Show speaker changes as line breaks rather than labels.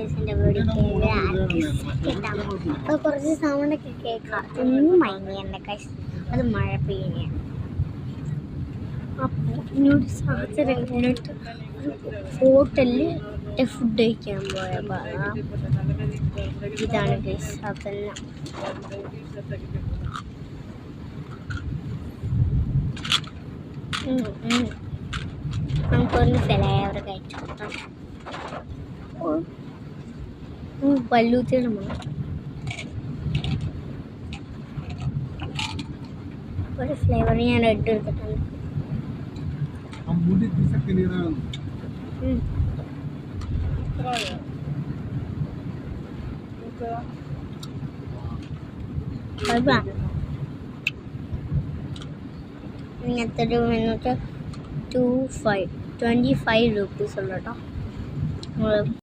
ഗൈസിൻ്റെ വീടിക്കേട്ടാണ് അപ്പോൾ കുറച്ച് സൗണ്ടൊക്കെ കേൾക്കാം. ഒന്നും മയങ്ങിയല്ല ഗൈസ്, അത് മഴ പെയ്യുകയാണ്. അപ്പോൾ ഇന്നോട് സാഹചര്യം കഴിഞ്ഞിട്ട് ഹോട്ടലിൽ ഫുഡ് കഴിക്കാൻ പോയപ്പോൾ ഇതാണ് ഗൈസ് അതെല്ലാം. നമുക്കൊന്ന് ഫ്ലേവർ കഴിച്ചു പല്ലൂത്തിയുടെ ഒരു ഫ്ലേവർ ഞാൻ റെഡ് എടുത്തിട്ടുണ്ട്. ഇങ്ങനത്തെ ഒരു മിനിറ്റ് 25 rupees ഉള്ളൂ കേട്ടോ.